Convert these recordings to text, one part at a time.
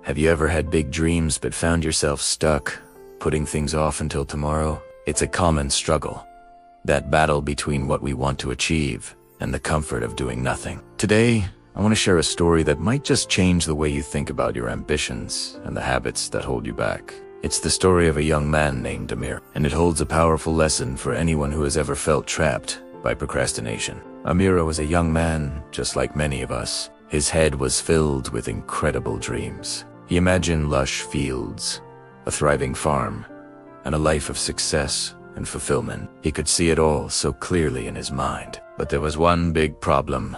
Have you ever had big dreams but found yourself stuck, putting things off until tomorrow? It's a common struggle. That battle between what we want to achieve and the comfort of doing nothing. Today, I want to share a story that might just change the way you think about your ambitions and the habits that hold you back. It's the story of a young man named Amir, and it holds a powerful lesson for anyone who has ever felt trapped by procrastination. Amir was a young man, just like many of us. His head was filled with incredible dreams. He imagined lush fields, a thriving farm, and a life of success and fulfillment. He could see it all so clearly in his mind. But there was one big problem.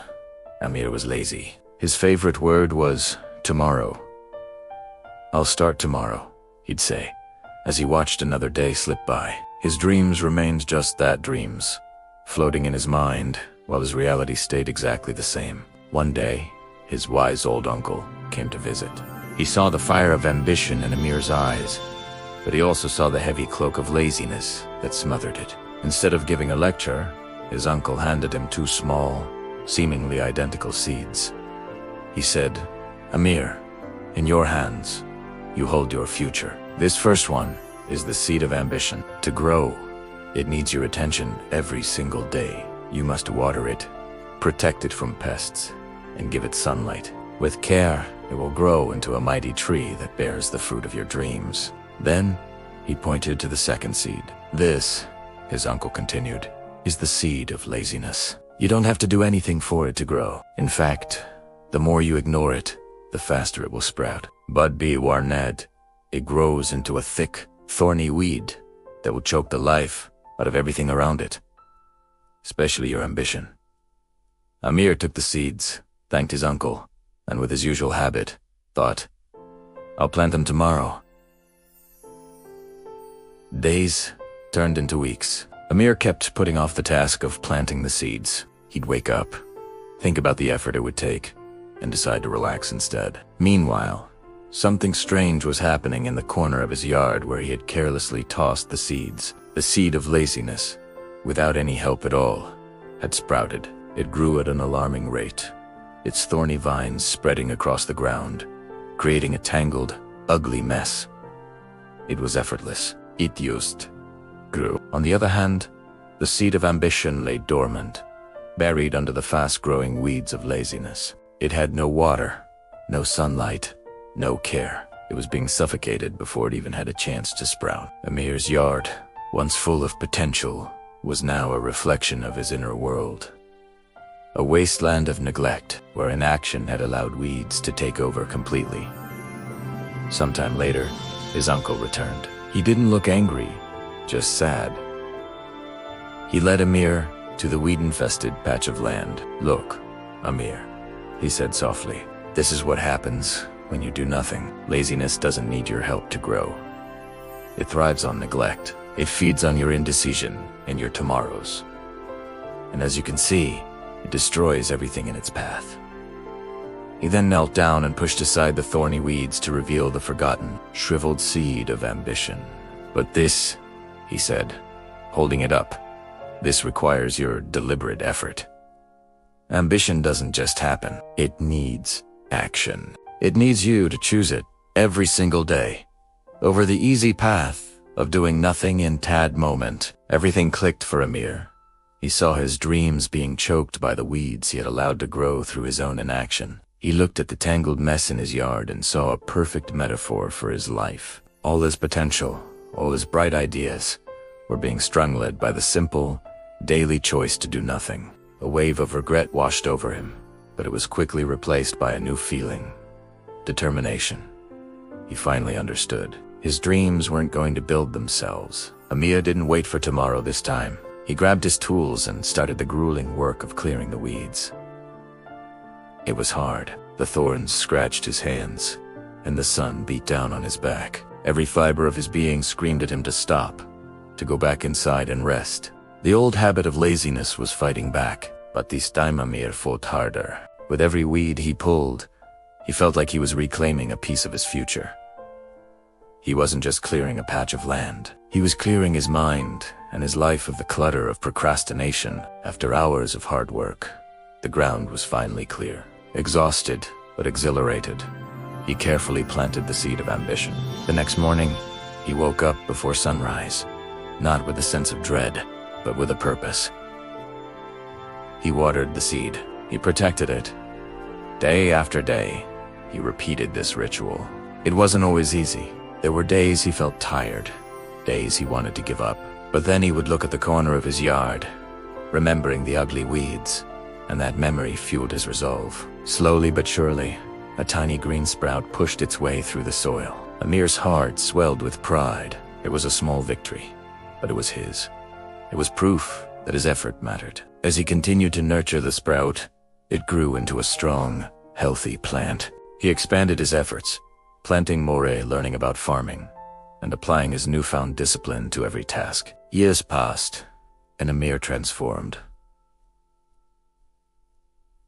Amir was lazy. His favorite word was tomorrow. "I'll start tomorrow," he'd say, as he watched another day slip by. His dreams remained just that, dreams, floating in his mind, while his reality stayed exactly the same. One day, his wise old uncle came to visit. He saw the fire of ambition in Amir's eyes, but he also saw the heavy cloak of laziness that smothered it. Instead of giving a lecture, his uncle handed him two small, seemingly identical seeds. He said, "Amir, in your hands, you hold your future. This first one is the seed of ambition. To grow, it needs your attention every single day. You must water it, protect it from pests, and give it sunlight. With care, it will grow into a mighty tree that bears the fruit of your dreams." Then, he pointed to the second seed. "This," his uncle continued, "is the seed of laziness. You don't have to do anything for it to grow. In fact, the more you ignore it, the faster it will sprout. But be warned, it grows into a thick, thorny weed that will choke the life out of everything around it, especially your ambition." Amir took the seeds, thanked his uncle, and with his usual habit, thought, "I'll plant them tomorrow." Days turned into weeks. Amir kept putting off the task of planting the seeds. He'd wake up, think about the effort it would take, and decide to relax instead. Meanwhile, something strange was happening in the corner of his yard where he had carelessly tossed the seeds. The seed of laziness, without any help at all, had sprouted. It grew at an alarming rate, its thorny vines spreading across the ground, creating a tangled, ugly mess. It was effortless. It just grew. On the other hand, the seed of ambition lay dormant, buried under the fast-growing weeds of laziness. It had no water, no sunlight, no care. It was being suffocated before it even had a chance to sprout. Amir's yard, once full of potential, was now a reflection of his inner world. A wasteland of neglect, where inaction had allowed weeds to take over completely. Sometime later, his uncle returned. He didn't look angry, just sad. He led Amir to the weed-infested patch of land. "Look, Amir," he said softly, "this is what happens when you do nothing. Laziness doesn't need your help to grow. It thrives on neglect. It feeds on your indecision and your tomorrows. And as you can see, it destroys everything in its path." He then knelt down and pushed aside the thorny weeds to reveal the forgotten, shriveled seed of ambition. "But this," he said, holding it up, "this requires your deliberate effort. Ambition doesn't just happen. It needs action. It needs you to choose it every single day. Over the easy path of doing nothing in that moment." Everything clicked for Amir. He saw his dreams being choked by the weeds he had allowed to grow through his own inaction. He looked at the tangled mess in his yard and saw a perfect metaphor for his life. All his potential, all his bright ideas, were being strung-led by the simple, daily choice to do nothing. A wave of regret washed over him, but it was quickly replaced by a new feeling: determination. He finally understood. His dreams weren't going to build themselves. Amir didn't wait for tomorrow this time. He grabbed his tools and started the grueling work of clearing the weeds. It was hard. The thorns scratched his hands, and the sun beat down on his back. Every fiber of his being screamed at him to stop, to go back inside and rest. The old habit of laziness was fighting back, but this time Amir fought harder. With every weed he pulled, he felt like he was reclaiming a piece of his future. He wasn't just clearing a patch of land. He was clearing his mind and his life of the clutter of procrastination. After hours of hard work, the ground was finally clear. Exhausted, but exhilarated, He carefully planted the seed of ambition. The next morning, he woke up before sunrise, not with a sense of dread, but with a purpose. He watered the seed. He protected it. Day after day, he repeated this ritual. It wasn't always easy. There were days he felt tired, days he wanted to give up. But then he would look at the corner of his yard, remembering the ugly weeds, and that memory fueled his resolve. Slowly but surely, a tiny green sprout pushed its way through the soil. Amir's heart swelled with pride. It was a small victory, but it was his. It was proof that his effort mattered. As he continued to nurture the sprout, it grew into a strong, healthy plant. He expanded his efforts, planting more, learning about farming, and applying his newfound discipline to every task. Years passed, and Amir transformed.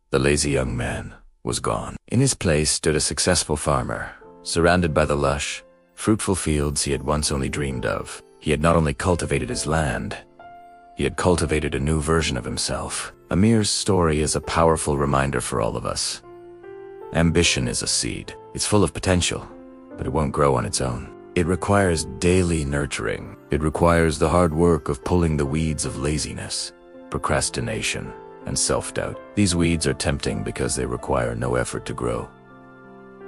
The lazy young man was gone. In his place stood a successful farmer, surrounded by the lush, fruitful fields he had once only dreamed of. He had not only cultivated his land, he had cultivated a new version of himself. Amir's story is a powerful reminder for all of us. Ambition is a seed. It's full of potential, but it won't grow on its own. It requires daily nurturing. It requires the hard work of pulling the weeds of laziness, procrastination, and self-doubt. These weeds are tempting because they require no effort to grow.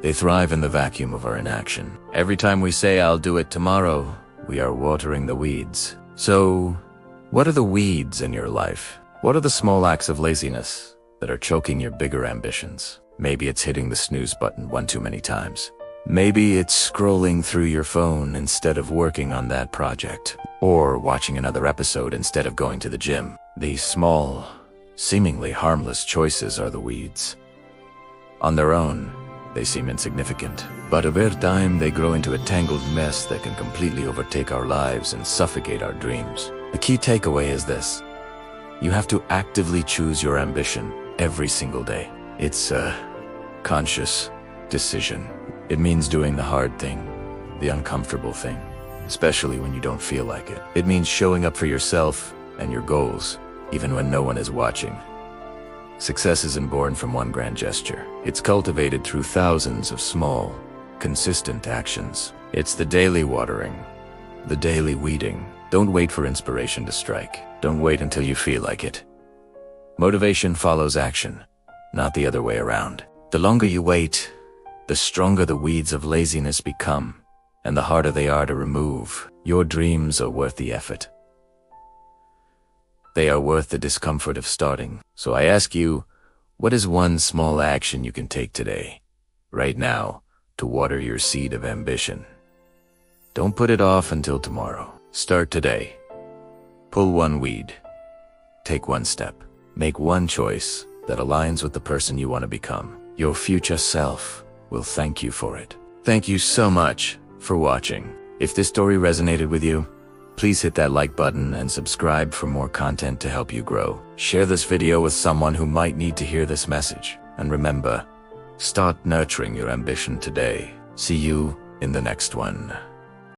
They thrive in the vacuum of our inaction. Every time we say, "I'll do it tomorrow," we are watering the weeds. So, what are the weeds in your life? What are the small acts of laziness that are choking your bigger ambitions? Maybe it's hitting the snooze button one too many times. Maybe it's scrolling through your phone instead of working on that project, or watching another episode instead of going to the gym. These small, seemingly harmless choices are the weeds. On their own, they seem insignificant, but over time they grow into a tangled mess that can completely overtake our lives and suffocate our dreams. The key takeaway is this: you have to actively choose your ambition every single day. It's a conscious decision. It means doing the hard thing, the uncomfortable thing, especially when you don't feel like it. It means showing up for yourself and your goals, even when no one is watching. Success isn't born from one grand gesture. It's cultivated through thousands of small, consistent actions. It's the daily watering, the daily weeding. Don't wait for inspiration to strike. Don't wait until you feel like it. Motivation follows action, not the other way around. The longer you wait, the stronger the weeds of laziness become, and the harder they are to remove. Your dreams are worth the effort. They are worth the discomfort of starting. So I ask you, what is one small action you can take today, right now, to water your seed of ambition? Don't put it off until tomorrow. Start today. Pull one weed. Take one step. Make one choice that aligns with the person you want to become. Your future self will thank you for it. Thank you so much for watching. If this story resonated with you, please hit that like button and subscribe for more content to help you grow. Share this video with someone who might need to hear this message. And remember, start nurturing your ambition today. See you in the next one.